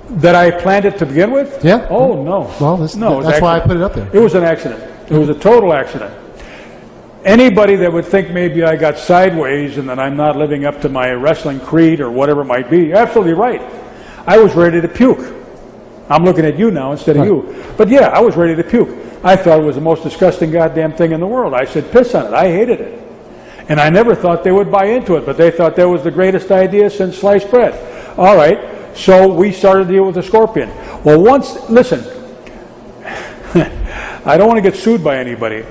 That I planned it to begin with? Yeah. Oh, no. Well, no, that's why I put it up there. It was an accident. It was a total accident. Anybody that would think maybe I got sideways and that I'm not living up to my wrestling creed or whatever it might be, you're absolutely right. I was ready to puke. I'm looking at you now instead of you. But yeah, I was ready to puke. I thought it was the most disgusting goddamn thing in the world. I said piss on it. I hated it. And I never thought they would buy into it, but they thought that was the greatest idea since sliced bread. All right, so we started to deal with the scorpion. Well, listen, I don't want to get sued by anybody,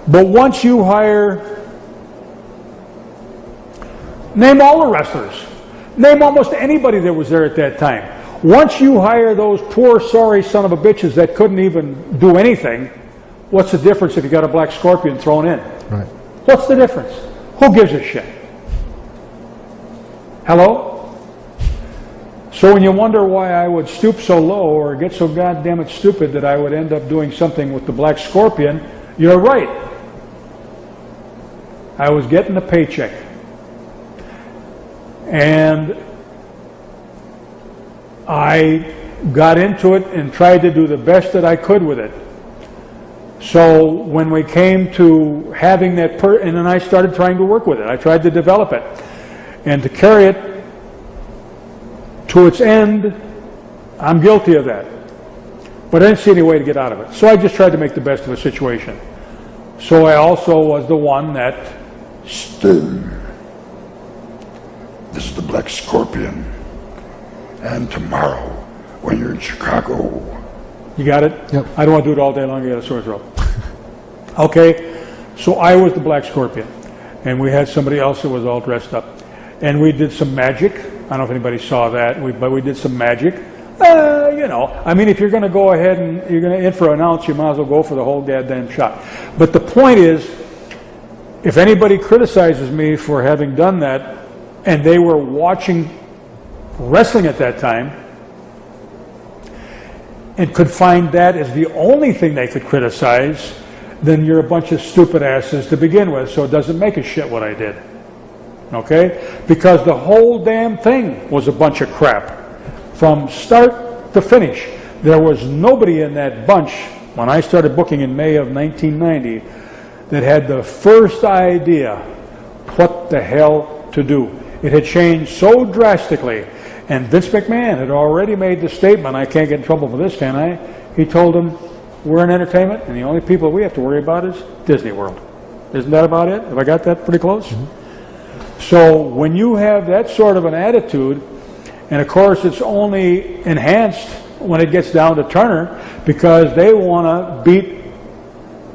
but once you hire, name all the wrestlers, name almost anybody that was there at that time. Once you hire those poor, sorry son of a bitches that couldn't even do anything, what's the difference if you got a black scorpion thrown in? Right. What's the difference? Who gives a shit? Hello? So when you wonder why I would stoop so low or get so goddamn it stupid that I would end up doing something with the black scorpion, you're right. I was getting a paycheck. And I got into it and tried to do the best that I could with it. So when we came to having that, and then I started trying to work with it. I tried to develop it and to carry it to its end. I'm guilty of that, but I didn't see any way to get out of it. So I just tried to make the best of a situation. So I also was the one that Sting. This is the Black Scorpion. And tomorrow, when you're in Chicago. You got it? Yep. I don't want to do it all day long. You got a sore throat. Okay, so I was the Black Scorpion, and we had somebody else that was all dressed up, and we did some magic. I don't know if anybody saw that, but we did some magic. You know, I mean, if you're going to go ahead and you're going to in for an ounce, you might as well go for the whole goddamn shot. But the point is, if anybody criticizes me for having done that, and they were watching wrestling at that time, and could find that as the only thing they could criticize, then you're a bunch of stupid asses to begin with, so it doesn't make a shit what I did. Okay? Because the whole damn thing was a bunch of crap. From start to finish. There was nobody in that bunch, when I started booking in May of 1990, that had the first idea what the hell to do. It had changed so drastically. And Vince McMahon had already made the statement, I can't get in trouble for this, can I? He told them, we're in entertainment, and the only people we have to worry about is Disney World. Isn't that about it? Have I got that pretty close? Mm-hmm. So when you have that sort of an attitude, and of course it's only enhanced when it gets down to Turner, because they want to beat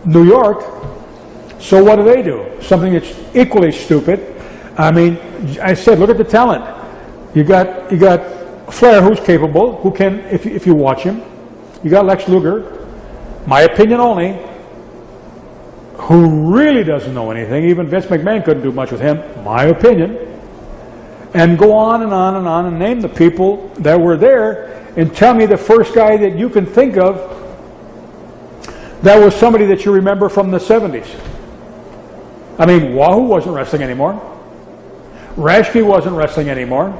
New York, so what do? Something that's equally stupid. I mean, I said, look at the talent. You got Flair, who's capable, who can, if you watch him. You got Lex Luger, my opinion only, who really doesn't know anything. Even Vince McMahon couldn't do much with him, my opinion. And go on and on and on and name the people that were there and tell me the first guy that you can think of that was somebody that you remember from the 70s. I mean, Wahoo wasn't wrestling anymore. Rashke wasn't wrestling anymore.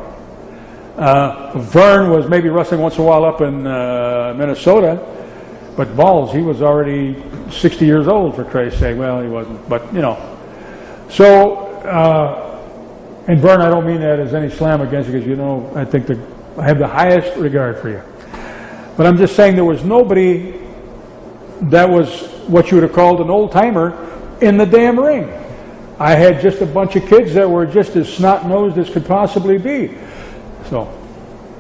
Vern was maybe wrestling once in a while up in Minnesota, but balls, he was already 60 years old, for Christ's sake. Well, he wasn't, but you know. So, and Vern, I don't mean that as any slam against you, because you know, I think that I have the highest regard for you. But I'm just saying there was nobody that was what you would have called an old-timer in the damn ring. I had just a bunch of kids that were just as snot-nosed as could possibly be. So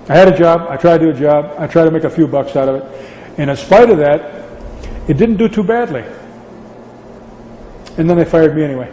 I had a job, I tried to do a job, I tried to make a few bucks out of it, and in spite of that, it didn't do too badly. And then they fired me anyway.